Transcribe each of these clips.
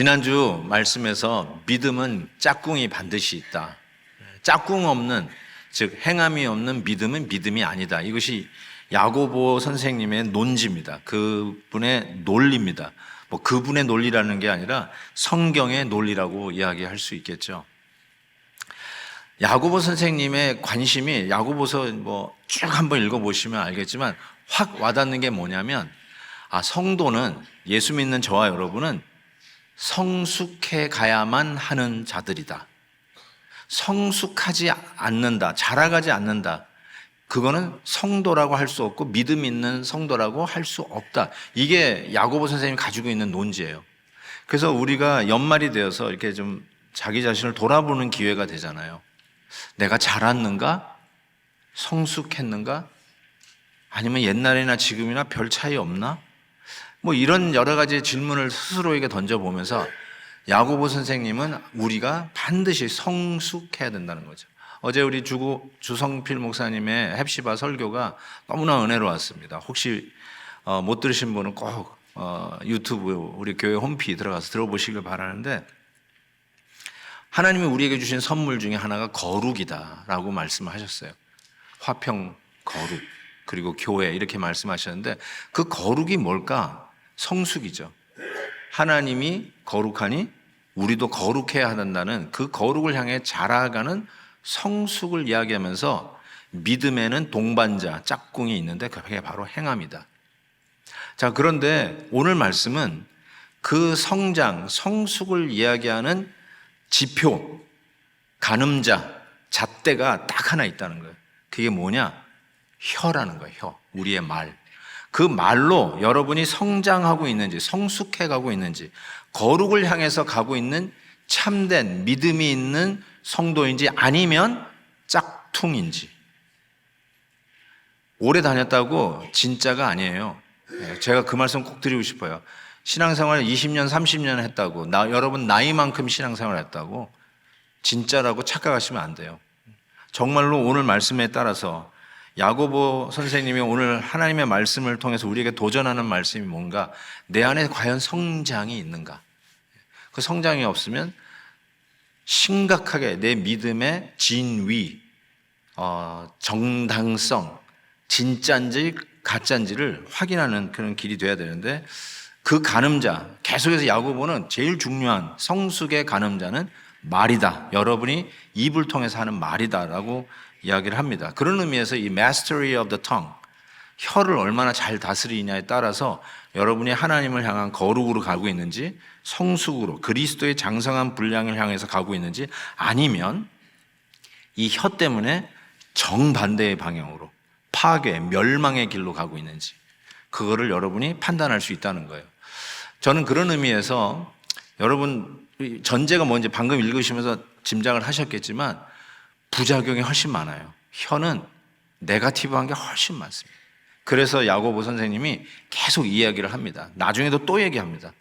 지난주 말씀에서 믿음은 짝꿍이 반드시 있다. 짝꿍 없는, 즉 행함이 없는 믿음은 믿음이 아니다. 이것이 야고보 선생님의 논지입니다. 그분의 논리입니다. 뭐 그분의 논리라는 게 아니라 성경의 논리라고 이야기할 수 있겠죠. 야고보 선생님의 관심이 야고보서 쭉 한번 읽어보시면 알겠지만 확 와닿는 게 뭐냐면, 성도는, 예수 믿는 저와 여러분은 성숙해 가야만 하는 자들이다. 성숙하지 않는다, 자라가지 않는다, 그거는 성도라고 할 수 없고 믿음 있는 성도라고 할 수 없다. 이게 야고보 선생님이 가지고 있는 논지예요. 그래서 우리가 연말이 되어서 이렇게 좀 자기 자신을 돌아보는 기회가 되잖아요. 내가 자랐는가? 성숙했는가? 아니면 옛날이나 지금이나 별 차이 없나? 이런 여러 가지 질문을 스스로에게 던져보면서 야고보 선생님은 우리가 반드시 성숙해야 된다는 거죠. 어제 우리 주성필 목사님의 헵시바 설교가 너무나 은혜로웠습니다. 혹시 못 들으신 분은 꼭 유튜브 우리 교회 홈페이지 들어가서 들어보시길 바라는데, 하나님이 우리에게 주신 선물 중에 하나가 거룩이다라고 말씀하셨어요. 화평, 거룩, 그리고 교회, 이렇게 말씀하셨는데 그 거룩이 뭘까? 성숙이죠. 하나님이 거룩하니 우리도 거룩해야 한다는 그 거룩을 향해 자라가는 성숙을 이야기하면서, 믿음에는 동반자, 짝꿍이 있는데 그게 바로 행함이다. 자, 그런데 오늘 말씀은 그 성장, 성숙을 이야기하는 지표, 가늠자, 잣대가 딱 하나 있다는 거예요. 그게 뭐냐? 혀라는 거예요. 혀, 우리의 말. 그 말로 여러분이 성장하고 있는지, 성숙해 가고 있는지, 거룩을 향해서 가고 있는 참된 믿음이 있는 성도인지 아니면 짝퉁인지. 오래 다녔다고 진짜가 아니에요. 제가 그 말씀 꼭 드리고 싶어요. 신앙생활 20년, 30년 했다고, 여러분 나이만큼 신앙생활 했다고 진짜라고 착각하시면 안 돼요. 정말로 오늘 말씀에 따라서 야고보 선생님이 오늘 하나님의 말씀을 통해서 우리에게 도전하는 말씀이 뭔가, 내 안에 과연 성장이 있는가? 그 성장이 없으면 심각하게 내 믿음의 진위, 정당성, 진짜인지 가짜인지를 확인하는 그런 길이 돼야 되는데, 그 가늠자, 계속해서 야고보는 제일 중요한 성숙의 가늠자는 말이다. 여러분이 입을 통해서 하는 말이다라고 이야기를 합니다. 그런 의미에서 이 mastery of the tongue, 혀를 얼마나 잘 다스리냐에 따라서 여러분이 하나님을 향한 거룩으로 가고 있는지, 성숙으로 그리스도의 장성한 분량을 향해서 가고 있는지, 아니면 이 혀 때문에 정반대의 방향으로 파괴, 멸망의 길로 가고 있는지, 그거를 여러분이 판단할 수 있다는 거예요. 저는 그런 의미에서 여러분 전제가 뭔지 방금 읽으시면서 짐작을 하셨겠지만 부작용이 훨씬 많아요. 혀는 네거티브한 게 훨씬 많습니다. 그래서 야고보 선생님이 계속 이야기를 합니다. 나중에도 또 얘기합니다.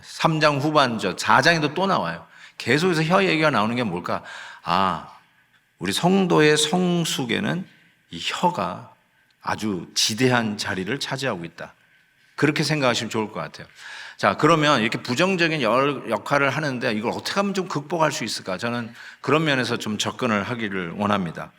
3장 후반절 4장에도 또 나와요. 계속해서 혀 얘기가 나오는 게 뭘까? 우리 성도의 성숙에는 이 혀가 아주 지대한 자리를 차지하고 있다. 그렇게 생각하시면 좋을 것 같아요. 자, 그러면 이렇게 부정적인 역할을 하는데 이걸 어떻게 하면 좀 극복할 수 있을까? 저는 그런 면에서 좀 접근을 하기를 원합니다.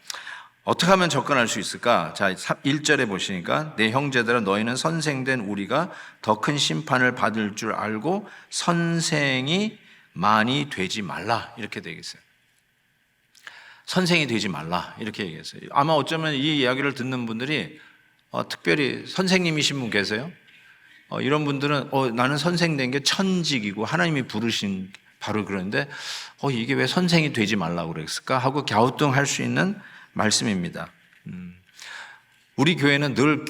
어떻게 하면 접근할 수 있을까? 자, 1절에 보시니까, 내 형제들아 너희는 선생된 우리가 더 큰 심판을 받을 줄 알고 선생이 많이 되지 말라, 이렇게 되겠어요. 선생이 되지 말라, 이렇게 얘기했어요. 아마 어쩌면 이 이야기를 듣는 분들이 특별히 선생님이신 분 계세요? 이런 분들은 나는 선생 된 게 천직이고 하나님이 부르신 바로 그런데 이게 왜 선생이 되지 말라고 그랬을까 하고 갸우뚱할 수 있는 말씀입니다. 우리 교회는 늘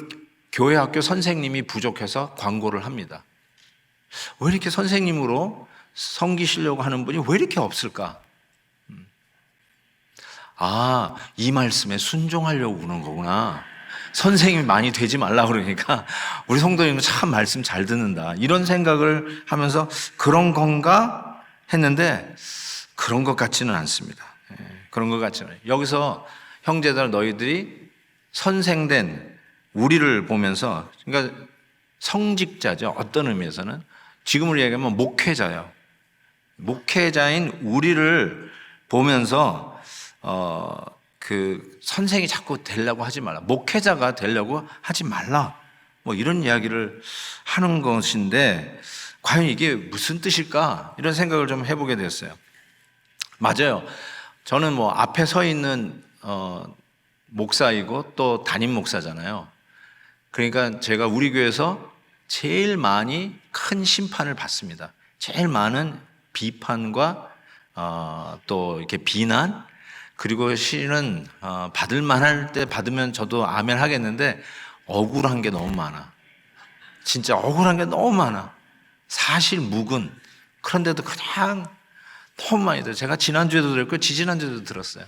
교회 학교 선생님이 부족해서 광고를 합니다. 왜 이렇게 선생님으로 섬기시려고 하는 분이 왜 이렇게 없을까? 이 말씀에 순종하려고 그러는 거구나. 선생님이 많이 되지 말라 그러니까 우리 성도님은 참 말씀 잘 듣는다, 이런 생각을 하면서 그런 건가 했는데 그런 것 같지는 않습니다. 그런 것 같지는 않아요. 여기서 형제들 너희들이 선생된 우리를 보면서, 그러니까 성직자죠. 어떤 의미에서는 지금으로 얘기하면 목회자예요. 목회자인 우리를 보면서 그 선생이 자꾸 되려고 하지 말라, 목회자가 되려고 하지 말라, 뭐 이런 이야기를 하는 것인데 과연 이게 무슨 뜻일까? 이런 생각을 좀 해보게 됐어요. 맞아요. 저는 뭐 앞에 서 있는 목사이고 또 담임 목사잖아요. 그러니까 제가 우리 교회에서 제일 많이 큰 심판을 받습니다. 제일 많은 비판과 또 이렇게 비난, 그리고 실은 받을 만할 때 받으면 저도 아멘 하겠는데 억울한 게 너무 많아. 진짜 억울한 게 너무 많아. 사실 묵은, 그런데도 그냥 너무 많이 들어요. 제가 지난주에도 들었고 지지난주에도 들었어요.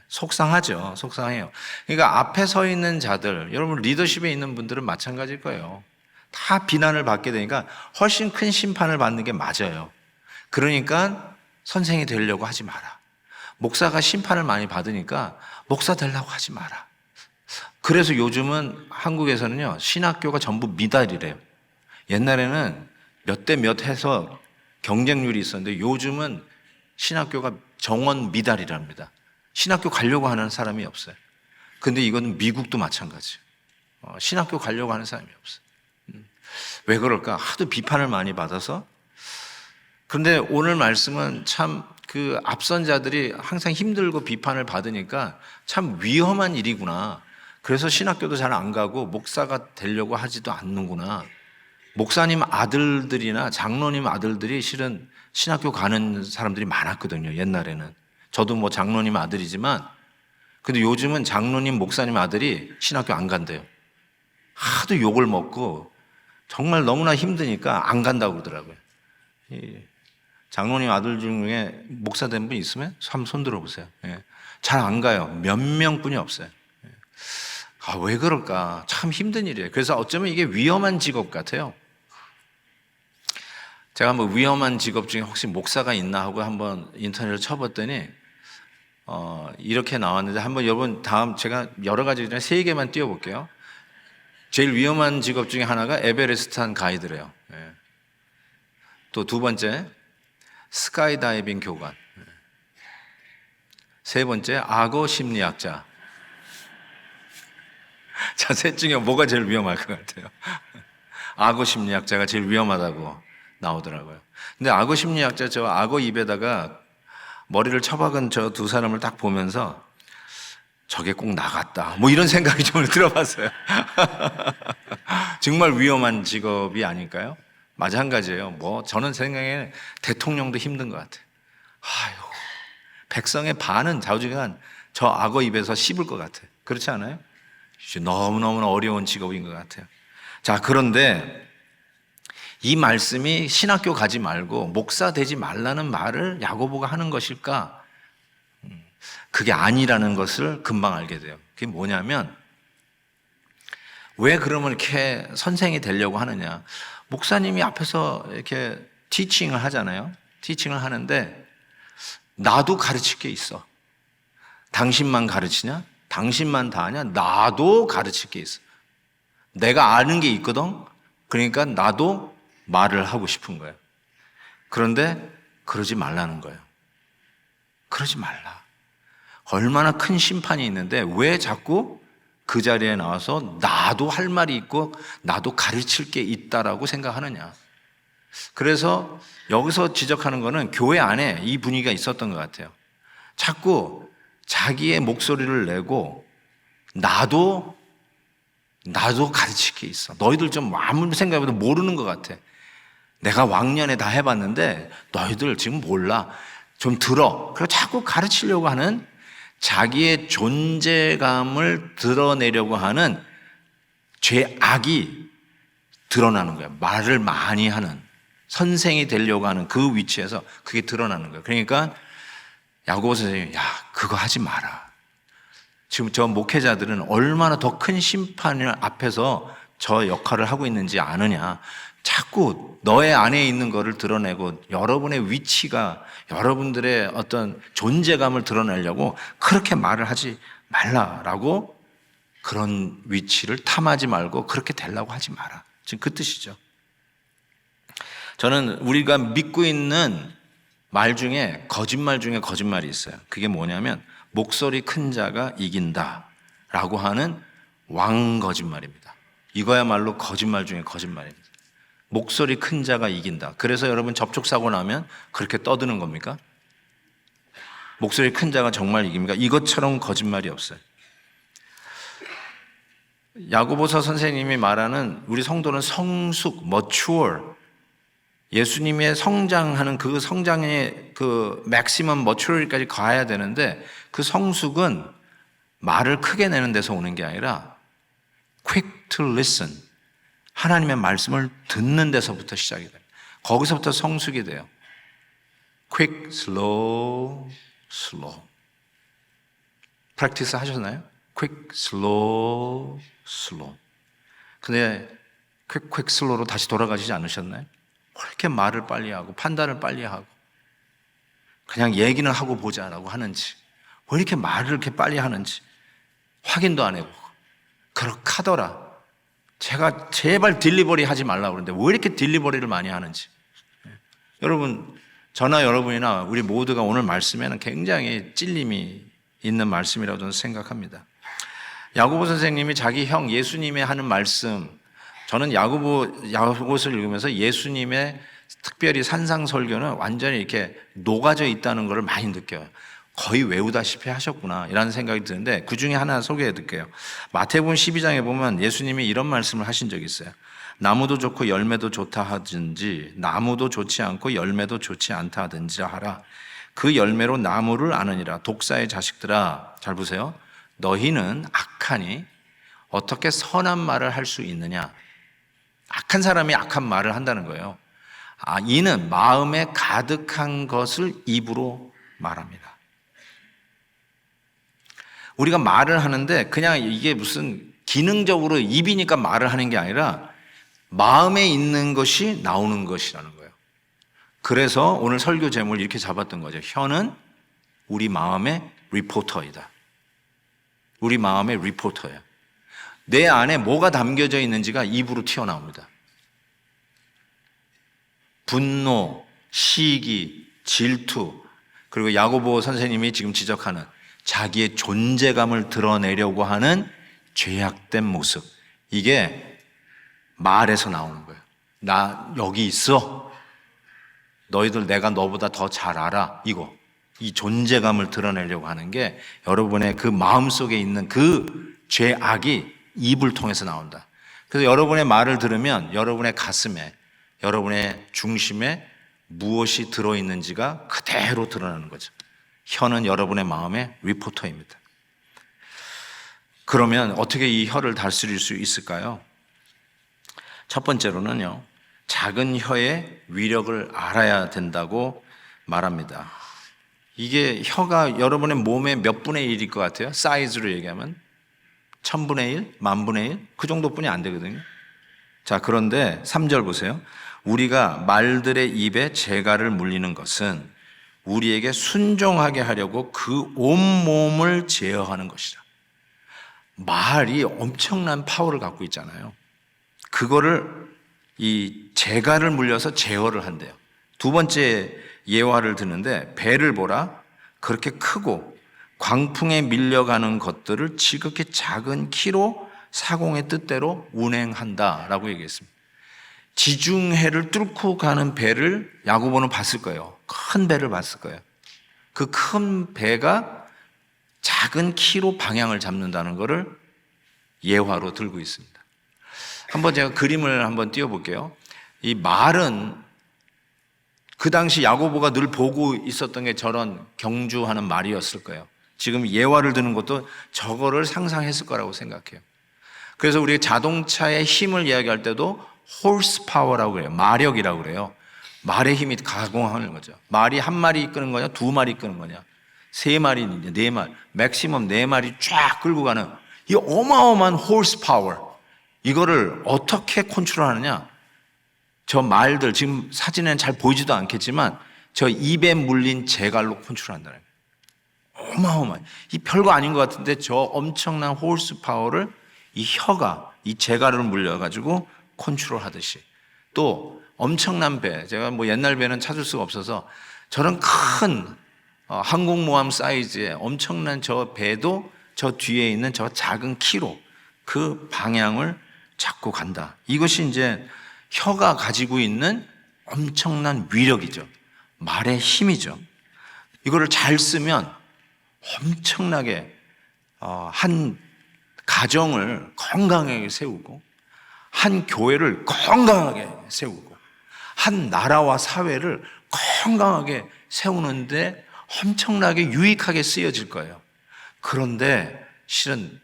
속상하죠. 속상해요. 그러니까 앞에 서 있는 자들, 여러분 리더십에 있는 분들은 마찬가지일 거예요. 다 비난을 받게 되니까 훨씬 큰 심판을 받는 게 맞아요. 그러니까 선생이 되려고 하지 마라. 목사가 심판을 많이 받으니까 목사 되려고 하지 마라. 그래서 요즘은 한국에서는요, 신학교가 전부 미달이래요. 옛날에는 몇 대 몇 해서 경쟁률이 있었는데 요즘은 신학교가 정원 미달이랍니다. 신학교 가려고 하는 사람이 없어요. 근데 이건 미국도 마찬가지예요. 신학교 가려고 하는 사람이 없어요. 왜 그럴까? 하도 비판을 많이 받아서. 그런데 오늘 말씀은 참 그 앞선 자들이 항상 힘들고 비판을 받으니까 참 위험한 일이구나. 그래서 신학교도 잘 안 가고 목사가 되려고 하지도 않는구나. 목사님 아들들이나 장로님 아들들이 실은 신학교 가는 사람들이 많았거든요. 옛날에는. 저도 뭐 장로님 아들이지만, 근데 요즘은 장로님, 목사님 아들이 신학교 안 간대요. 하도 욕을 먹고 정말 너무나 힘드니까 안 간다고 그러더라고요. 장로님 아들 중에 목사 된 분 있으면 한번 손 들어보세요. 잘 안 가요. 몇 명뿐이 없어요. 왜 그럴까? 참 힘든 일이에요. 그래서 어쩌면 이게 위험한 직업 같아요. 제가 한번 위험한 직업 중에 혹시 목사가 있나 하고 한번 인터넷을 쳐봤더니 이렇게 나왔는데, 한번 여러분 다음 제가 여러 가지 중에 3개만 띄워볼게요. 제일 위험한 직업 중에 하나가 에베레스트 한 가이드래요. 또 두 번째 스카이다이빙 교관, 세 번째 악어 심리학자. 자, 셋 중에 뭐가 제일 위험할 것 같아요? 악어 심리학자가 제일 위험하다고 나오더라고요. 근데 악어 심리학자, 저 악어 입에다가 머리를 처박은 저 두 사람을 딱 보면서 저게 꼭 나갔다, 뭐 이런 생각이 좀 들어봤어요. 정말 위험한 직업이 아닐까요? 마찬가지예요. 뭐 저는 생각에 대통령도 힘든 것 같아요. 백성의 반은 좌우지간 저 악어 입에서 씹을 것 같아요. 그렇지 않아요? 너무너무 어려운 직업인 것 같아요. 자, 그런데 이 말씀이 신학교 가지 말고 목사 되지 말라는 말을 야고보가 하는 것일까? 그게 아니라는 것을 금방 알게 돼요. 그게 뭐냐면, 왜 그러면 이렇게 선생이 되려고 하느냐? 목사님이 앞에서 이렇게 티칭을 하잖아요. 티칭을 하는데 나도 가르칠 게 있어. 당신만 가르치냐? 당신만 다 하냐? 나도 가르칠 게 있어. 내가 아는 게 있거든. 그러니까 나도 말을 하고 싶은 거예요. 그런데 그러지 말라는 거예요. 그러지 말라. 얼마나 큰 심판이 있는데 왜 자꾸 그 자리에 나와서 나도 할 말이 있고 나도 가르칠 게 있다라고 생각하느냐. 그래서 여기서 지적하는 거는 교회 안에 이 분위기가 있었던 것 같아요. 자꾸 자기의 목소리를 내고 나도 가르칠 게 있어. 너희들 좀 아무리 생각해도 모르는 것 같아. 내가 왕년에 다 해봤는데 너희들 지금 몰라. 좀 들어. 그리고 자꾸 가르치려고 하는, 자기의 존재감을 드러내려고 하는 죄악이 드러나는 거예요. 말을 많이 하는, 선생이 되려고 하는 그 위치에서 그게 드러나는 거예요. 그러니까 야고보 선생님이 그거 하지 마라. 지금 저 목회자들은 얼마나 더 큰 심판을 앞에서 저 역할을 하고 있는지 아느냐. 자꾸 너의 안에 있는 거를 드러내고 여러분의 위치가, 여러분들의 어떤 존재감을 드러내려고 그렇게 말을 하지 말라라고, 그런 위치를 탐하지 말고 그렇게 되려고 하지 마라. 지금 그 뜻이죠. 저는 우리가 믿고 있는 말 중에 거짓말 중에 거짓말이 있어요. 그게 뭐냐면 목소리 큰 자가 이긴다라고 하는 왕 거짓말입니다. 이거야말로 거짓말 중에 거짓말입니다. 목소리 큰 자가 이긴다. 그래서 여러분 접촉사고 나면 그렇게 떠드는 겁니까? 목소리 큰 자가 정말 이깁니까? 이것처럼 거짓말이 없어요. 야고보서 선생님이 말하는 우리 성도는 성숙, mature, 예수님의 성장하는 그 성장의 그 maximum maturity까지 가야 되는데 그 성숙은 말을 크게 내는 데서 오는 게 아니라 quick to listen, 하나님의 말씀을 듣는 데서부터 시작이 됩니다. 거기서부터 성숙이 돼요. quick, slow, slow. 프랙티스 하셨나요? quick, slow, slow. 근데 quick, quick, slow로 다시 돌아가시지 않으셨나요? 왜 이렇게 말을 빨리 하고 판단을 빨리 하고 그냥 얘기는 하고 보자라고 하는지, 왜 이렇게 말을 이렇게 빨리 하는지 확인도 안 해보고 그렇게 하더라. 제가 제발 딜리버리 하지 말라고 그러는데 왜 이렇게 딜리버리를 많이 하는지. 여러분, 저나 여러분이나 우리 모두가 오늘 말씀에는 굉장히 찔림이 있는 말씀이라고 저는 생각합니다. 야고보 선생님이 자기 형 예수님의 하는 말씀, 저는 야고보서를 읽으면서 예수님의 특별히 산상설교는 완전히 이렇게 녹아져 있다는 것을 많이 느껴요. 거의 외우다시피 하셨구나 이라는 생각이 드는데 그 중에 하나 소개해 드릴게요. 마태복음 12장에 보면 예수님이 이런 말씀을 하신 적이 있어요. 나무도 좋고 열매도 좋다 하든지 나무도 좋지 않고 열매도 좋지 않다 하든지 하라. 그 열매로 나무를 아느니라. 독사의 자식들아, 잘 보세요. 너희는 악하니 어떻게 선한 말을 할 수 있느냐. 악한 사람이 악한 말을 한다는 거예요. 이는 마음에 가득한 것을 입으로 말합니다. 우리가 말을 하는데 그냥 이게 무슨 기능적으로 입이니까 말을 하는 게 아니라 마음에 있는 것이 나오는 것이라는 거예요. 그래서 오늘 설교 제목을 이렇게 잡았던 거죠. 혀는 우리 마음의 리포터이다. 우리 마음의 리포터예요. 내 안에 뭐가 담겨져 있는지가 입으로 튀어나옵니다. 분노, 시기, 질투, 그리고 야고보 선생님이 지금 지적하는 자기의 존재감을 드러내려고 하는 죄악된 모습, 이게 말에서 나오는 거예요. 나 여기 있어. 너희들 내가 너보다 더 잘 알아. 이 존재감을 드러내려고 하는 게 여러분의 그 마음속에 있는 그 죄악이 입을 통해서 나온다. 그래서 여러분의 말을 들으면 여러분의 가슴에, 여러분의 중심에 무엇이 들어있는지가 그대로 드러나는 거죠. 혀는 여러분의 마음의 리포터입니다. 그러면 어떻게 이 혀를 다스릴 수 있을까요? 첫 번째로는요, 작은 혀의 위력을 알아야 된다고 말합니다. 이게 혀가 여러분의 몸의 몇 분의 1일 것 같아요? 사이즈로 얘기하면 1000분의 1, 10,000분의 1, 그 정도뿐이 안 되거든요. 자, 그런데 3절 보세요. 우리가 말들의 입에 재갈을 물리는 것은 우리에게 순종하게 하려고 그 온몸을 제어하는 것이다. 말이 엄청난 파워를 갖고 있잖아요. 그거를 이 재갈을 물려서 제어를 한대요. 두 번째 예화를 드는데 배를 보라. 그렇게 크고 광풍에 밀려가는 것들을 지극히 작은 키로 사공의 뜻대로 운행한다라고 얘기했습니다. 지중해를 뚫고 가는 배를 야고보는 봤을 거예요. 큰 배를 봤을 거예요. 그 큰 배가 작은 키로 방향을 잡는다는 것을 예화로 들고 있습니다. 한번 제가 그림을 한번 띄워볼게요. 이 말은 그 당시 야고보가 늘 보고 있었던 게 저런 경주하는 말이었을 거예요. 지금 예화를 드는 것도 저거를 상상했을 거라고 생각해요. 그래서 우리가 자동차의 힘을 이야기할 때도 horse power라고 그래요. 마력이라고 그래요. 말의 힘이 가공하는 거죠. 말이 한 마리 이끄는 거냐, 두 마리 이끄는 거냐, 세 마리, 네 마리, 맥시멈 네 마리 쫙 끌고 가는 이 어마어마한 horse power, 이거를 어떻게 컨트롤하느냐? 저 말들, 지금 사진에는 잘 보이지도 않겠지만 저 입에 물린 재갈로 컨트롤한다는 거예요. 어마어마해. 이 별거 아닌 것 같은데 저 엄청난 horse power를 이 혀가 이 재갈을 물려가지고 컨트롤하듯이, 또 엄청난 배, 제가 뭐 옛날 배는 찾을 수가 없어서 저런 큰 항공모함 사이즈의 엄청난 저 배도 저 뒤에 있는 저 작은 키로 그 방향을 잡고 간다. 이것이 이제 혀가 가지고 있는 엄청난 위력이죠. 말의 힘이죠. 이거를 잘 쓰면 엄청나게 한 가정을 건강하게 세우고, 한 교회를 건강하게 세우고, 한 나라와 사회를 건강하게 세우는데 엄청나게 유익하게 쓰여질 거예요. 그런데 실은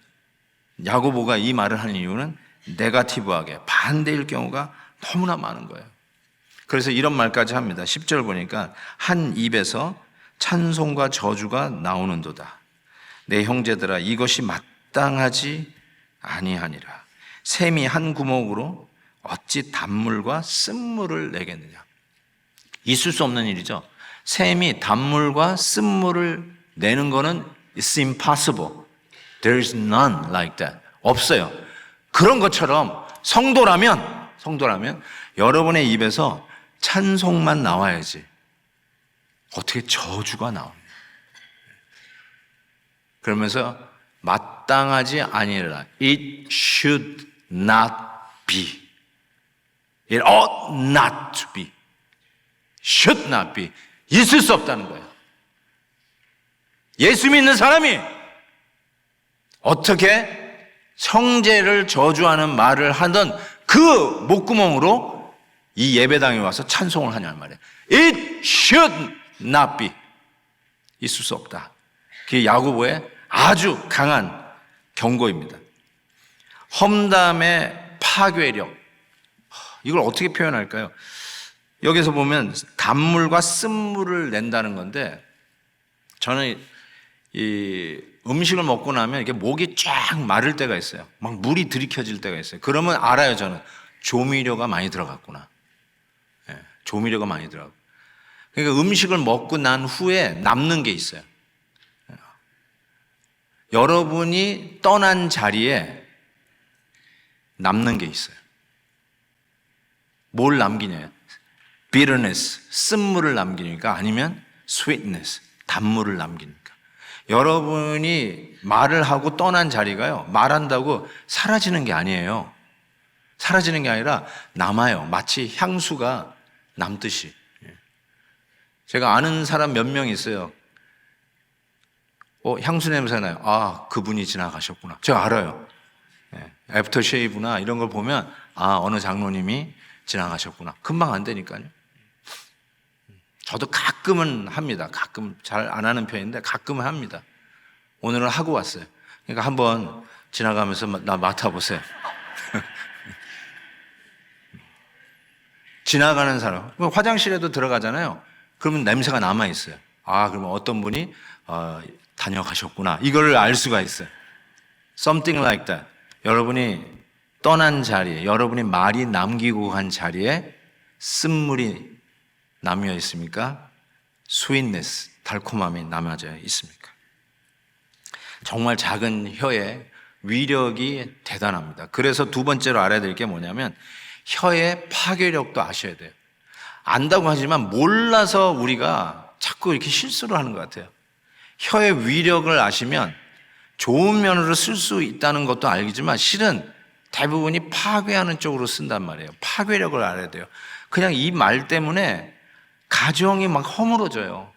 야고보가 이 말을 하는 이유는 네거티브하게 반대일 경우가 너무나 많은 거예요. 그래서 이런 말까지 합니다. 10절 보니까 한 입에서 찬송과 저주가 나오는도다. 내 형제들아, 이것이 마땅하지 아니하니라. 샘이 한 구멍으로 어찌 단물과 쓴물을 내겠느냐. 있을 수 없는 일이죠. 샘이 단물과 쓴물을 내는 거는 it's impossible. There is none like that. 없어요. 그런 것처럼 성도라면 여러분의 입에서 찬송만 나와야지 어떻게 저주가 나옵니까? 그러면서 마땅하지 아니라 It should not be. It ought not to be. Should not be. 있을 수 없다는 거예요. 예수 믿는 사람이 어떻게 형제를 저주하는 말을 하던 그 목구멍으로 이 예배당에 와서 찬송을 하냐는 말이에요. It should not be. 있을 수 없다. 그게 야고보의 아주 강한 경고입니다. 험담의 파괴력, 이걸 어떻게 표현할까요? 여기서 보면 단물과 쓴물을 낸다는 건데, 저는 이 음식을 먹고 나면 이게 목이 쫙 마를 때가 있어요. 막 물이 들이켜질 때가 있어요. 그러면 알아요. 저는 조미료가 많이 들어갔구나. 조미료가 많이 들어가고. 그러니까 음식을 먹고 난 후에 남는 게 있어요. 여러분이 떠난 자리에 남는 게 있어요. 뭘 남기냐? bitterness, 쓴물을 남기니까, 아니면 sweetness, 단물을 남기니까. 여러분이 말을 하고 떠난 자리가요, 말한다고 사라지는 게 아니에요. 사라지는 게 아니라 남아요. 마치 향수가 남듯이. 제가 아는 사람 몇 명 있어요. 향수 냄새 나요. 아, 그분이 지나가셨구나. 제가 알아요. 애프터 쉐이브나 이런 걸 보면, 아, 어느 장로님이 지나가셨구나. 금방 안 되니까요. 저도 가끔은 합니다. 가끔 잘 안 하는 편인데 가끔은 합니다. 오늘은 하고 왔어요. 그러니까 한번 지나가면서 나 맡아보세요. 지나가는 사람, 화장실에도 들어가잖아요. 그러면 냄새가 남아있어요. 아, 그러면 어떤 분이 다녀가셨구나. 이거를 알 수가 있어요. Something like that. 여러분이 떠난 자리에, 여러분이 말이 남기고 간 자리에 쓴물이 남여 있습니까? sweetness, 달콤함이 남아져 있습니까? 정말 작은 혀의 위력이 대단합니다. 그래서 두 번째로 알아야 될 게 뭐냐면 혀의 파괴력도 아셔야 돼요. 안다고 하지만 몰라서 우리가 자꾸 이렇게 실수를 하는 것 같아요. 혀의 위력을 아시면 좋은 면으로 쓸 수 있다는 것도 알겠지만 실은 대부분이 파괴하는 쪽으로 쓴단 말이에요. 파괴력을 알아야 돼요. 그냥 이 말 때문에 가정이 막 허물어져요.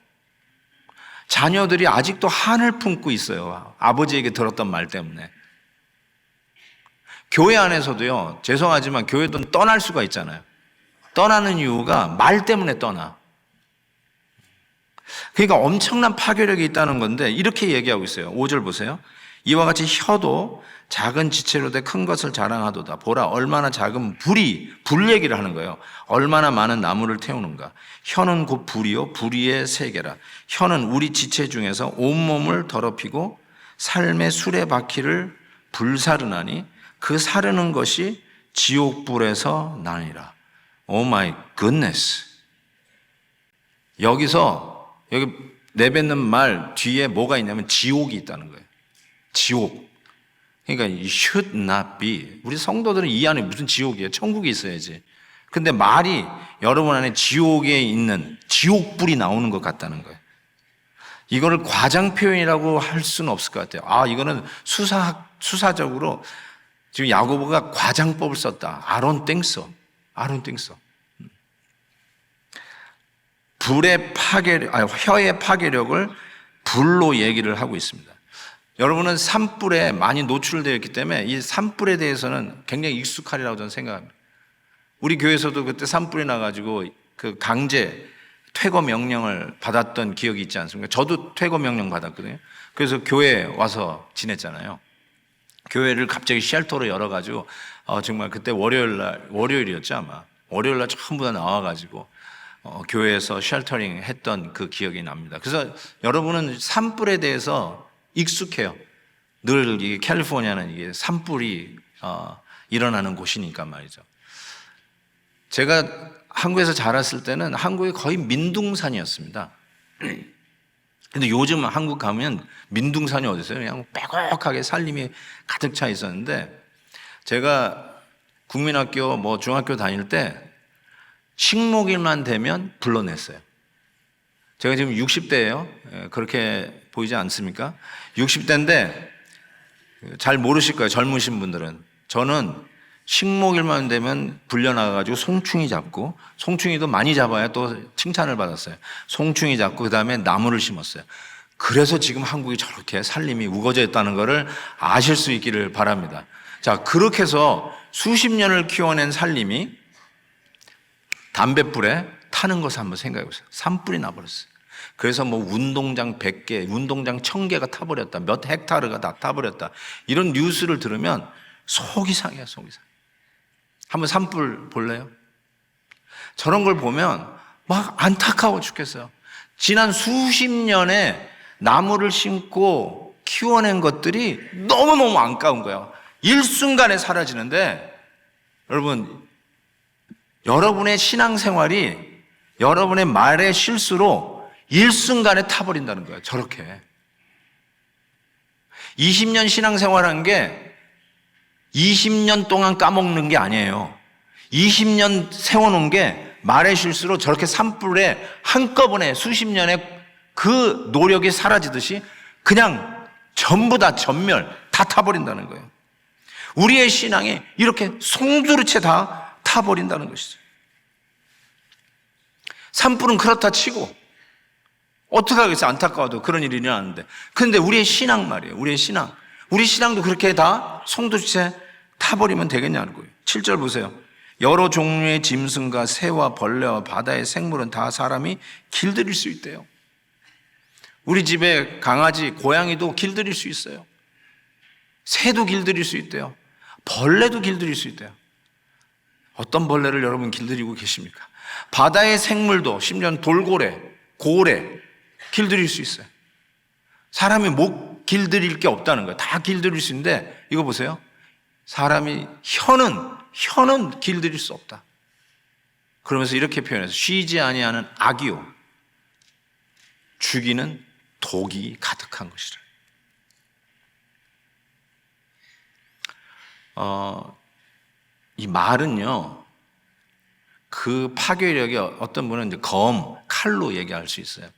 자녀들이 아직도 한을 품고 있어요. 아버지에게 들었던 말 때문에. 교회 안에서도요, 죄송하지만 교회도 떠날 수가 있잖아요. 떠나는 이유가 말 때문에 떠나. 그러니까 엄청난 파괴력이 있다는 건데 이렇게 얘기하고 있어요. 5절 보세요. 이와 같이 혀도 작은 지체로 돼 큰 것을 자랑하도다. 보라, 얼마나 작은 불 얘기를 하는 거예요. 얼마나 많은 나무를 태우는가. 혀는 곧 불이요, 불의의 세계라. 혀는 우리 지체 중에서 온몸을 더럽히고 삶의 수레바퀴를 불사르나니 그 사르는 것이 지옥불에서 나니라. 오 마이 굿네스. 여기 내뱉는 말 뒤에 뭐가 있냐면 지옥이 있다는 거예요. 지옥. 그러니까 it should not be. 우리 성도들은 이 안에 무슨 지옥이에요? 천국이 있어야지. 근데 말이 여러분 안에 지옥에 있는 지옥불이 나오는 것 같다는 거예요. 이거를 과장 표현이라고 할 수는 없을 것 같아요. 이거는 수사적으로 지금 야고보가 과장법을 썼다. 아론 땡서. 혀의 파괴력을 불로 얘기를 하고 있습니다. 여러분은 산불에 많이 노출되어 있기 때문에 이 산불에 대해서는 굉장히 익숙하리라고 저는 생각합니다. 우리 교회에서도 그때 산불이 나가지고 그 강제 퇴거 명령을 받았던 기억이 있지 않습니까? 저도 퇴거 명령 받았거든요. 그래서 교회에 와서 지냈잖아요. 교회를 갑자기 쉘터로 열어가지고 정말 그때 월요일이었죠 아마. 월요일날 전부 다 나와가지고 교회에서 쉘터링 했던 그 기억이 납니다. 그래서 여러분은 산불에 대해서 익숙해요. 늘 이 캘리포니아는 이게 산불이 일어나는 곳이니까 말이죠. 제가 한국에서 자랐을 때는 한국이 거의 민둥산이었습니다. 근데 요즘 한국 가면 민둥산이 어디 있어요? 그냥 빼곡하게 산림이 가득 차 있었는데, 제가 국민학교 중학교 다닐 때 식목일만 되면 불러냈어요. 제가 지금 60대예요. 그렇게 보이지 않습니까? 60대인데 잘 모르실 거예요, 젊으신 분들은. 저는 식목일만 되면 불려나가가지고 송충이 잡고, 송충이도 많이 잡아야 또 칭찬을 받았어요. 송충이 잡고 그 다음에 나무를 심었어요. 그래서 지금 한국이 저렇게 산림이 우거져 있다는 것을 아실 수 있기를 바랍니다. 자, 그렇게 해서 수십 년을 키워낸 산림이 담뱃불에 타는 것을 한번 생각해 보세요. 산불이 나버렸어요. 그래서 운동장 100개, 운동장 1000개가 타버렸다, 몇 헥타르가 다 타버렸다, 이런 뉴스를 들으면 속이 상해요, 속이 상해. 한번 산불 볼래요? 저런 걸 보면 막 안타까워 죽겠어요. 지난 수십 년에 나무를 심고 키워낸 것들이 너무너무 안타까운 거예요. 일순간에 사라지는데, 여러분, 여러분의 신앙생활이 여러분의 말의 실수로 일순간에 타버린다는 거예요. 저렇게 20년 신앙생활한 게 20년 동안 까먹는 게 아니에요. 20년 세워놓은 게 말의 실수로 저렇게 산불에 한꺼번에 수십 년의 그 노력이 사라지듯이 그냥 전부 다 전멸, 다 타버린다는 거예요. 우리의 신앙이 이렇게 송두리째 다 타버린다는 것이죠. 산불은 그렇다 치고 어떻게 하겠어요? 안타까워도 그런 일이 일어나는데. 그런데 우리의 신앙 말이에요. 우리 신앙도 그렇게 다 송두리째 타버리면 되겠냐는 거예요. 7절 보세요. 여러 종류의 짐승과 새와 벌레와 바다의 생물은 다 사람이 길들일 수 있대요. 우리 집에 강아지, 고양이도 길들일 수 있어요. 새도 길들일 수 있대요. 벌레도 길들일 수 있대요. 어떤 벌레를 여러분 길들이고 계십니까? 바다의 생물도, 심지어는 돌고래, 고래 길들일 수 있어요. 사람이 못 길들일 게 없다는 거예요. 다 길들일 수 있는데, 이거 보세요. 사람이 혀는 길들일 수 없다. 그러면서 이렇게 표현해서 쉬지 아니하는 악이요, 죽이는 독이 가득한 것이라. 이 말은요, 그 파괴력이 어떤 분은 이제 칼로 얘기할 수 있어요.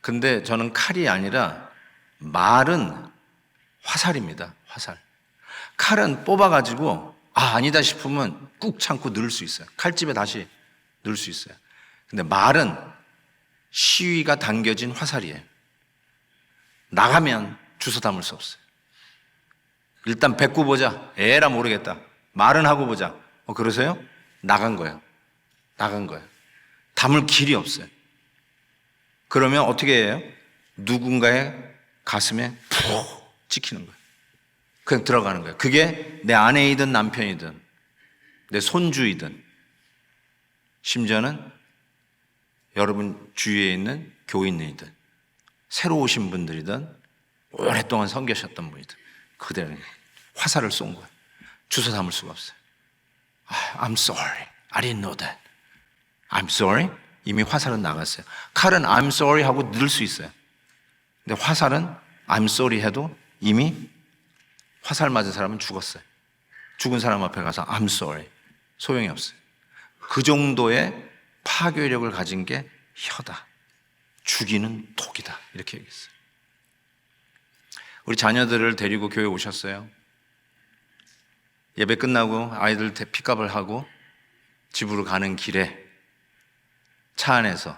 근데 저는 칼이 아니라 말은 화살입니다. 화살. 칼은 뽑아가지고 아니다 싶으면 꾹 참고 넣을 수 있어요. 칼집에 다시 넣을 수 있어요. 근데 말은 시위가 당겨진 화살이에요. 나가면 주워 담을 수 없어요. 일단 뱉고 보자. 에라 모르겠다. 말은 하고 보자. 그러세요? 나간 거예요. 담을 길이 없어요. 그러면 어떻게 해요? 누군가의 가슴에 푹 찍히는 거예요. 그냥 들어가는 거예요. 그게 내 아내이든 남편이든 내 손주이든 심지어는 여러분 주위에 있는 교인이든 새로 오신 분들이든 오랫동안 섬기셨던 분이든 그대는 화살을 쏜 거예요. 주워 담을 수가 없어요. I'm sorry. I didn't know that. I'm sorry. 이미 화살은 나갔어요. 칼은 I'm sorry 하고 넣을 수 있어요. 근데 화살은 I'm sorry 해도 이미 화살 맞은 사람은 죽었어요. 죽은 사람 앞에 가서 I'm sorry. 소용이 없어요. 그 정도의 파괴력을 가진 게 혀다. 죽이는 독이다. 이렇게 얘기했어요. 우리 자녀들을 데리고 교회 오셨어요. 예배 끝나고 아이들 픽업을 하고 집으로 가는 길에 차 안에서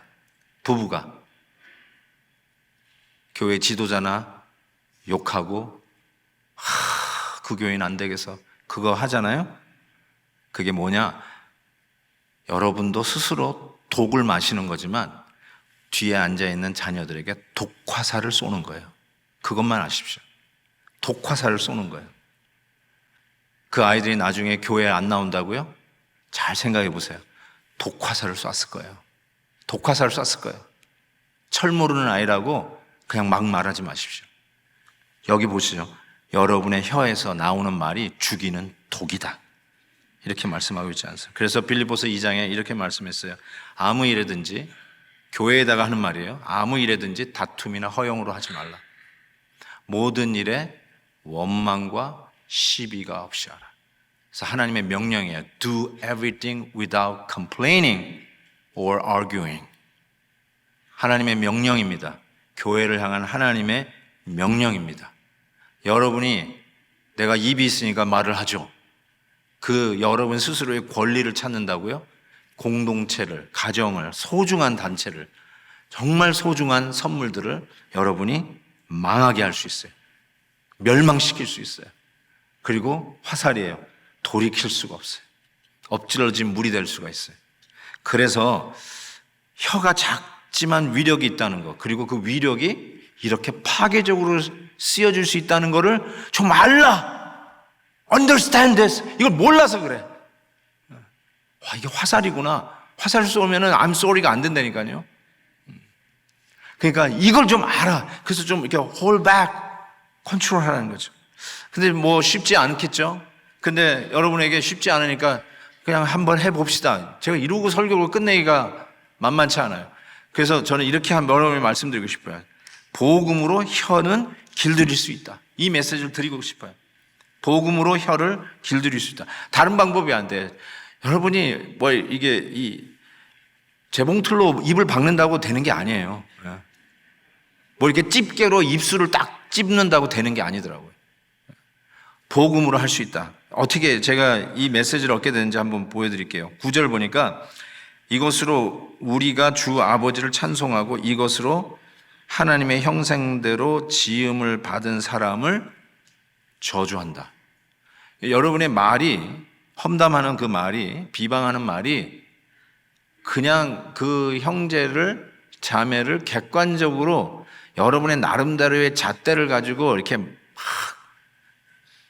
부부가 교회 지도자나 욕하고 그 교회는 안 되겠어 그거 하잖아요. 그게 뭐냐? 여러분도 스스로 독을 마시는 거지만 뒤에 앉아있는 자녀들에게 독화살을 쏘는 거예요. 그것만 아십시오. 독화살을 쏘는 거예요. 그 아이들이 나중에 교회에 안 나온다고요? 잘 생각해 보세요. 독화살을 쐈을 거예요. 독화살을 쐈을 거예요. 철 모르는 아이라고 그냥 막 말하지 마십시오. 여기 보시죠. 여러분의 혀에서 나오는 말이 죽이는 독이다. 이렇게 말씀하고 있지 않습니까? 그래서 빌립보서 2장에 이렇게 말씀했어요. 아무 일에든지, 교회에다가 하는 말이에요. 아무 일에든지 다툼이나 허용으로 하지 말라. 모든 일에 원망과 시비가 없이 하라. 그래서 하나님의 명령이에요. Do everything without complaining or arguing. 하나님의 명령입니다. 교회를 향한 하나님의 명령입니다. 여러분이 내가 입이 있으니까 말을 하죠. 그 여러분 스스로의 권리를 찾는다고요? 공동체를, 가정을, 소중한 단체를, 정말 소중한 선물들을 여러분이 망하게 할 수 있어요. 멸망시킬 수 있어요. 그리고 화살이에요. 돌이킬 수가 없어요. 엎질러진 물이 될 수가 있어요. 그래서 혀가 작지만 위력이 있다는 거, 그리고 그 위력이 이렇게 파괴적으로 쓰여질 수 있다는 거를 좀 알라. Understand this. 이걸 몰라서 그래. 와, 이게 화살이구나. 화살을 쏘면은 I'm sorry가 안 된다니까요. 그러니까 이걸 좀 알아. 그래서 좀 이렇게 hold back, 컨트롤 하라는 거죠. 근데 뭐 쉽지 않겠죠? 근데 여러분에게 쉽지 않으니까 그냥 한번 해봅시다. 제가 이러고 설교를 끝내기가 만만치 않아요. 그래서 저는 이렇게 여러분에게 말씀드리고 싶어요. 복음으로 혀는 길들일 수 있다. 이 메시지를 드리고 싶어요. 복음으로 혀를 길들일 수 있다. 다른 방법이 안 돼. 여러분이 뭐 이게 이 재봉틀로 입을 박는다고 되는 게 아니에요. 뭐 이렇게 집게로 입술을 딱 찝는다고 되는 게 아니더라고요. 복음으로 할 수 있다. 어떻게 제가 이 메시지를 얻게 되는지 한번 보여드릴게요. 9절 보니까 이것으로 우리가 주 아버지를 찬송하고 이것으로 하나님의 형상대로 지음을 받은 사람을 저주한다. 여러분의 말이, 험담하는 그 말이, 비방하는 말이 그냥 그 형제를, 자매를 객관적으로 여러분의 나름대로의 잣대를 가지고 이렇게 막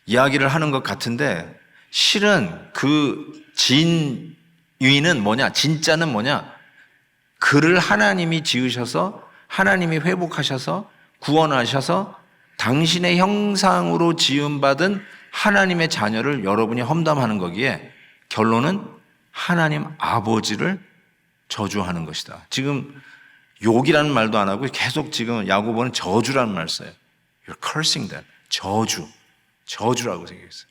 이야기를 하는 것 같은데 실은 그 진위는 뭐냐? 진짜는 뭐냐? 그를 하나님이 지으셔서 하나님이 회복하셔서 구원하셔서 당신의 형상으로 지음받은 하나님의 자녀를 여러분이 험담하는 거기에 결론은 하나님 아버지를 저주하는 것이다. 지금 욕이라는 말도 안 하고 계속 지금 야고보는 저주라는 말 써요. You're cursing them. 저주라고 생각했어요.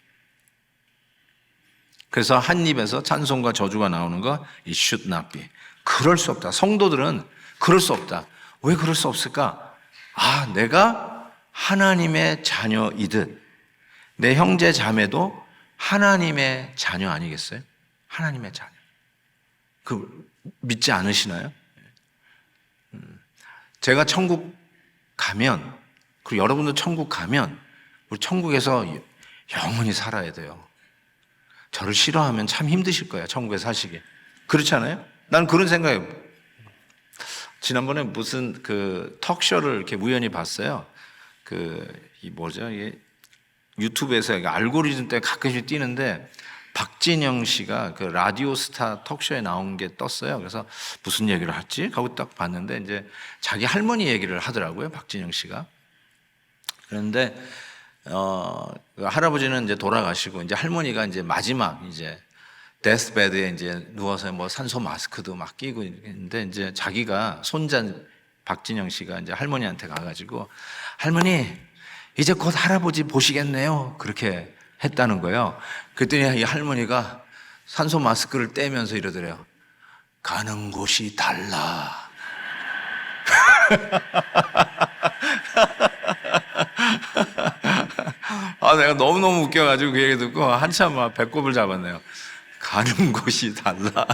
그래서 한 입에서 찬송과 저주가 나오는 거 It should not be. 그럴 수 없다. 성도들은 그럴 수 없다. 왜 그럴 수 없을까? 아, 내가 하나님의 자녀이듯 내 형제 자매도 하나님의 자녀 아니겠어요? 하나님의 자녀. 그 믿지 않으시나요? 제가 천국 가면, 그리고 여러분도 천국 가면 우리 천국에서 영원히 살아야 돼요. 저를 싫어하면 참 힘드실 거예요. 천국에 사시기. 그렇지 않아요? 나는 그런 생각이에요. 지난번에 무슨 그 톡쇼를 이렇게 우연히 봤어요. 이 뭐죠? 이게 유튜브에서 알고리즘 때문에 가끔씩 뛰는데 박진영 씨가 그 라디오 스타 톡쇼에 나온 게 떴어요. 그래서 무슨 얘기를 할지 하고 딱 봤는데 이제 자기 할머니 얘기를 하더라고요. 박진영 씨가. 그런데 그 할아버지는 이제 돌아가시고 이제 할머니가 이제 마지막 이제 데스베드에 이제 누워서 뭐 산소 마스크도 막 끼고 있는데 이제 자기가 손자 박진영 씨가 이제 할머니한테 가가지고 할머니 이제 곧 할아버지 보시겠네요. 그렇게 했다는 거예요. 그랬더니 이 할머니가 산소 마스크를 떼면서 이러더래요. 가는 곳이 달라. 내가 너무너무 웃겨가지고 그 얘기 듣고 한참 막 배꼽을 잡았네요. 가는 곳이 달라.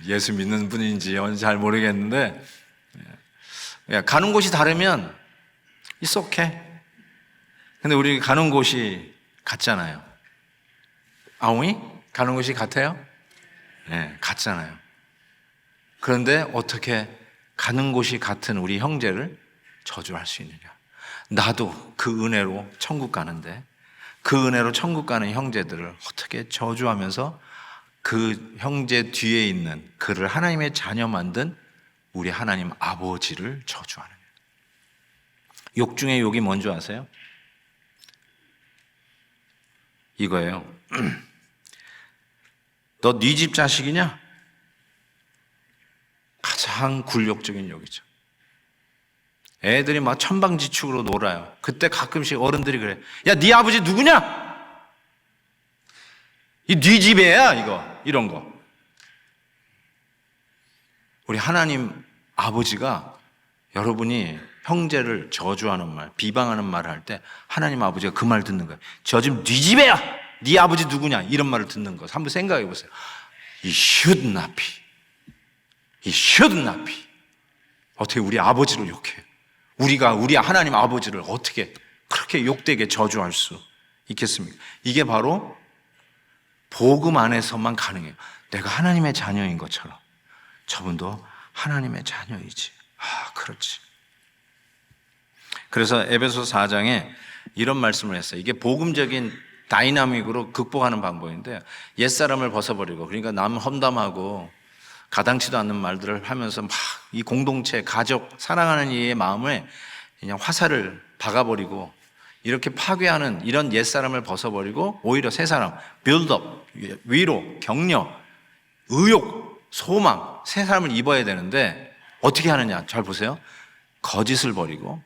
예수 믿는 분인지 잘 모르겠는데, 가는 곳이 다르면 it's okay. 근데 우리 가는 곳이 같잖아요. 아오이? 가는 곳이 같아요? 네, 같잖아요. 그런데 어떻게 가는 곳이 같은 우리 형제를 저주할 수 있느냐? 나도 그 은혜로 천국 가는데 그 은혜로 천국 가는 형제들을 어떻게 저주하면서 그 형제 뒤에 있는 그를 하나님의 자녀 만든 우리 하나님 아버지를 저주하느냐? 욕 중에 욕이 뭔지 아세요? 이거예요. 너 네 집 자식이냐? 가장 굴욕적인 욕이죠. 애들이 막 천방지축으로 놀아요. 그때 가끔씩 어른들이 그래. 야, 네 아버지 누구냐? 이 네 집애야 이거. 이런 거. 우리 하나님 아버지가 여러분이 형제를 저주하는 말, 비방하는 말을 할 때 하나님 아버지가 그 말 듣는 거예요. 저 집 네 집애야. 네 아버지 누구냐? 이런 말을 듣는 거. 한번 생각해 보세요. 이 should not be. 이 should not be. 어떻게 우리 아버지를 욕해요? 우리가 우리 하나님 아버지를 어떻게 그렇게 욕되게 저주할 수 있겠습니까? 이게 바로 복음 안에서만 가능해요. 내가 하나님의 자녀인 것처럼 저분도 하나님의 자녀이지. 그렇지. 그래서 에베소서 4장에 이런 말씀을 했어요. 이게 복음적인 다이나믹으로 극복하는 방법인데, 옛사람을 벗어버리고, 그러니까 남 험담하고 가당치도 않는 말들을 하면서 막 이 공동체, 가족, 사랑하는 이의 마음에 그냥 화살을 박아버리고 이렇게 파괴하는 이런 옛사람을 벗어버리고 오히려 새 사람, 빌드업, 위로, 격려, 의욕, 소망, 새 사람을 입어야 되는데 어떻게 하느냐? 잘 보세요. 거짓을 버리고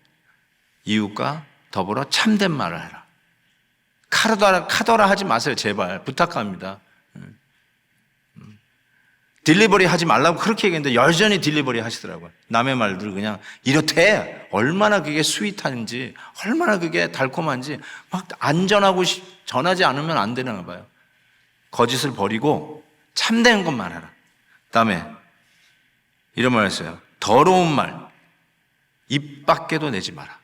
이웃과 더불어 참된 말을 해라. 카더라 하지 마세요. 제발 부탁합니다. 딜리버리 하지 말라고 그렇게 얘기했는데 여전히 딜리버리 하시더라고요. 남의 말들 그냥 이렇대. 얼마나 그게 스윗한지, 얼마나 그게 달콤한지 막 안전하고 전하지 않으면 안 되나 봐요. 거짓을 버리고 참된 것만 하라. 그다음에 이런 말 했어요. 더러운 말 입 밖에도 내지 마라.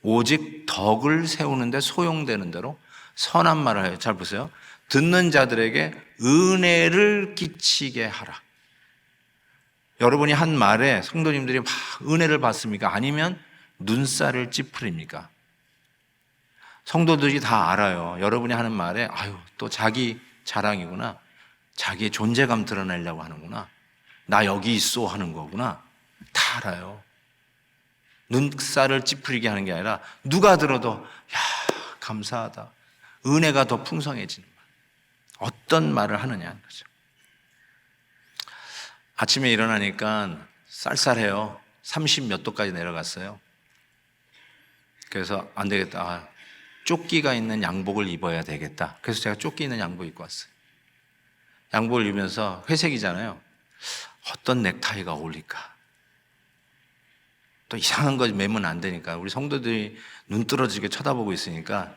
오직 덕을 세우는데 소용되는 대로 선한 말을 해요. 잘 보세요. 듣는 자들에게 은혜를 끼치게 하라. 여러분이 한 말에 성도님들이 막 은혜를 받습니까? 아니면 눈살을 찌푸립니까? 성도들이 다 알아요. 여러분이 하는 말에 또 자기 자랑이구나. 자기의 존재감 드러내려고 하는구나. 나 여기 있어 하는 거구나. 다 알아요. 눈살을 찌푸리게 하는 게 아니라 누가 들어도 감사하다. 은혜가 더 풍성해지는 말. 어떤 말을 하느냐는 거죠. 아침에 일어나니까 쌀쌀해요. 30 몇 도까지 내려갔어요. 그래서 안 되겠다. 조끼가 있는 양복을 입어야 되겠다. 그래서 제가 조끼 있는 양복 입고 왔어요. 양복을 입으면서 회색이잖아요. 어떤 넥타이가 어울릴까? 또 이상한 거 매면 안 되니까 우리 성도들이 눈 떨어지게 쳐다보고 있으니까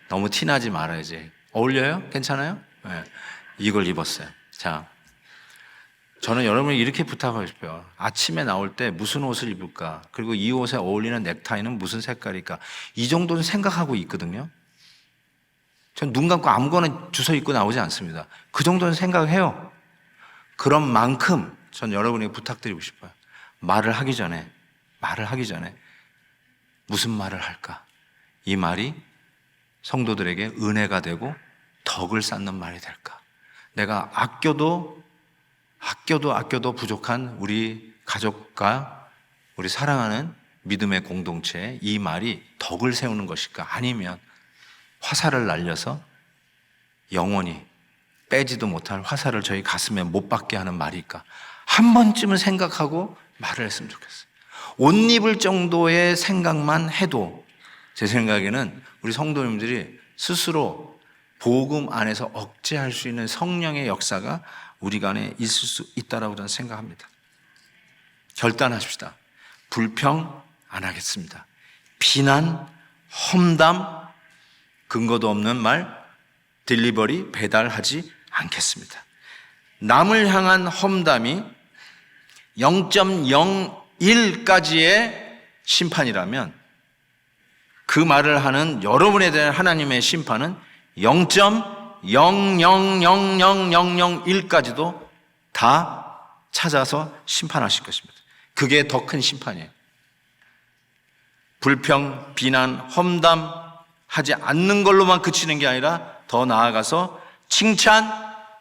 너무 티나지 말아야지. 어울려요? 괜찮아요? 네. 이걸 입었어요. 자, 저는 여러분이 이렇게 부탁하고 싶어요. 아침에 나올 때 무슨 옷을 입을까? 그리고 이 옷에 어울리는 넥타이는 무슨 색깔일까? 이 정도는 생각하고 있거든요. 전 눈 감고 아무거나 주워 입고 나오지 않습니다. 그 정도는 생각해요. 그런 만큼 전 여러분에게 부탁드리고 싶어요. 말을 하기 전에 무슨 말을 할까? 이 말이 성도들에게 은혜가 되고 덕을 쌓는 말이 될까? 내가 아껴도 부족한 우리 가족과 우리 사랑하는 믿음의 공동체에 이 말이 덕을 세우는 것일까? 아니면 화살을 날려서 영원히 빼지도 못할 화살을 저희 가슴에 못 박게 하는 말일까? 한 번쯤은 생각하고 말을 했으면 좋겠어요. 옷 입을 정도의 생각만 해도 제 생각에는 우리 성도님들이 스스로 복음 안에서 억제할 수 있는 성령의 역사가 우리 안에 있을 수 있다라고 저는 생각합니다. 결단하십시다. 불평 안 하겠습니다. 비난, 험담, 근거도 없는 말, 딜리버리, 배달하지 않겠습니다. 남을 향한 험담이 0.01까지의 심판이라면 그 말을 하는 여러분에 대한 하나님의 심판은 0.000001까지도 다 찾아서 심판하실 것입니다. 그게 더 큰 심판이에요. 불평, 비난, 험담 하지 않는 걸로만 그치는 게 아니라 더 나아가서 칭찬,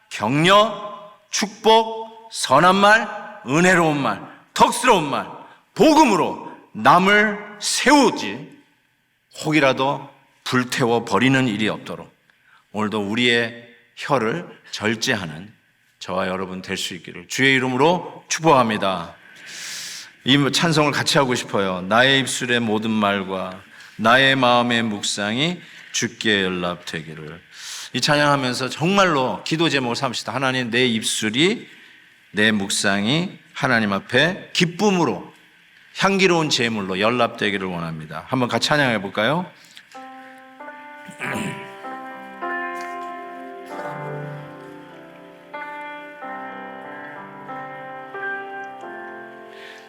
격려, 축복, 선한 말, 은혜로운 말, 덕스러운 말, 복음으로 남을 세우지 혹이라도 불태워 버리는 일이 없도록 오늘도 우리의 혀를 절제하는 저와 여러분 될 수 있기를 주의 이름으로 축복합니다. 이 찬송을 같이 하고 싶어요. 나의 입술의 모든 말과 나의 마음의 묵상이 주께 연락되기를. 이 찬양하면서 정말로 기도 제목을 삼읍시다. 하나님, 내 입술이, 내 묵상이 하나님 앞에 기쁨으로 향기로운 제물로 연락되기를 원합니다. 한번 같이 찬양해 볼까요?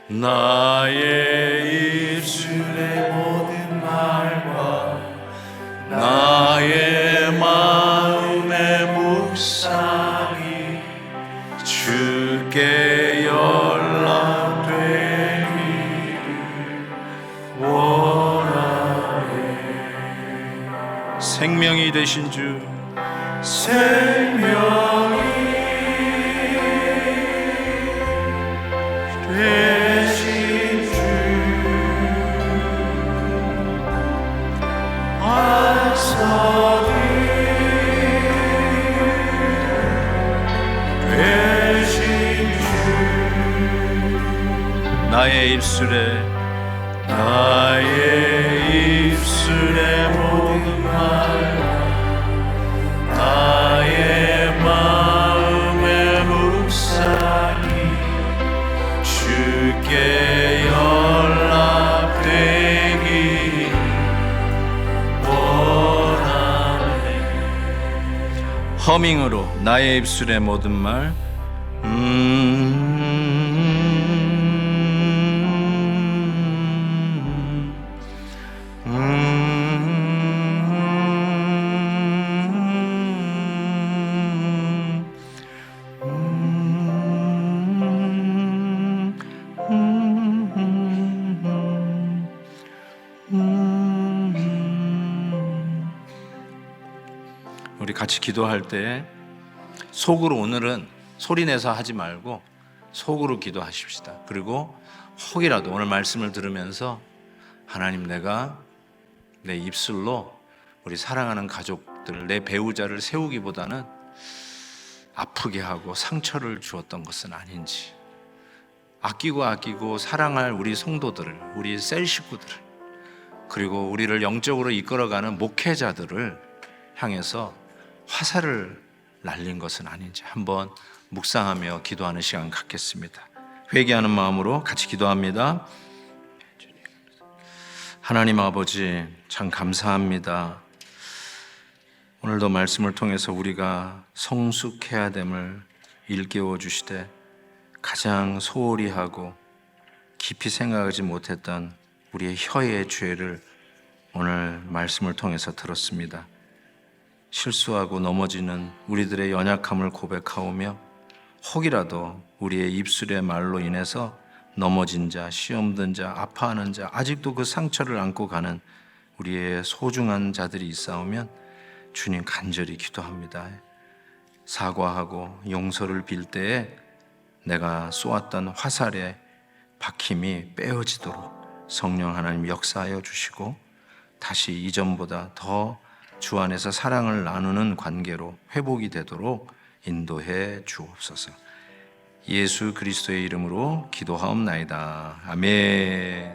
나의 입술의 모든 말과 나의 마음의 묵상이 주께 연락되기를 원하네. 생명이 되신 주, 생명이 되신 주, 안석이 되신 주, 나의 입술에 모든 말과 나의 마음의 묵상이 주께 연락되기 원하네. 허밍으로 나의 입술의 모든 말 우리 같이 기도할 때 속으로 오늘은 소리내서 하지 말고 속으로 기도하십시다. 그리고 혹이라도 오늘 말씀을 들으면서 하나님, 내가 내 입술로 우리 사랑하는 가족들, 내 배우자를 세우기보다는 아프게 하고 상처를 주었던 것은 아닌지, 아끼고 사랑할 우리 성도들을, 우리 셀 식구들을, 그리고 우리를 영적으로 이끌어가는 목회자들을 향해서 화살을 날린 것은 아닌지 한번 묵상하며 기도하는 시간 갖겠습니다. 회개하는 마음으로 같이 기도합니다. 하나님 아버지, 참 감사합니다. 오늘도 말씀을 통해서 우리가 성숙해야 됨을 일깨워 주시되 가장 소홀히 하고 깊이 생각하지 못했던 우리의 혀의 죄를 오늘 말씀을 통해서 들었습니다. 실수하고 넘어지는 우리들의 연약함을 고백하오며 혹이라도 우리의 입술의 말로 인해서 넘어진 자, 시험든 자, 아파하는 자, 아직도 그 상처를 안고 가는 우리의 소중한 자들이 있사오면 주님 간절히 기도합니다. 사과하고 용서를 빌 때에 내가 쏘았던 화살의 박힘이 빼어지도록 성령 하나님 역사하여 주시고 다시 이전보다 더 주 안에서 사랑을 나누는 관계로 회복이 되도록 인도해 주옵소서. 예수 그리스도의 이름으로 기도하옵나이다. 아멘.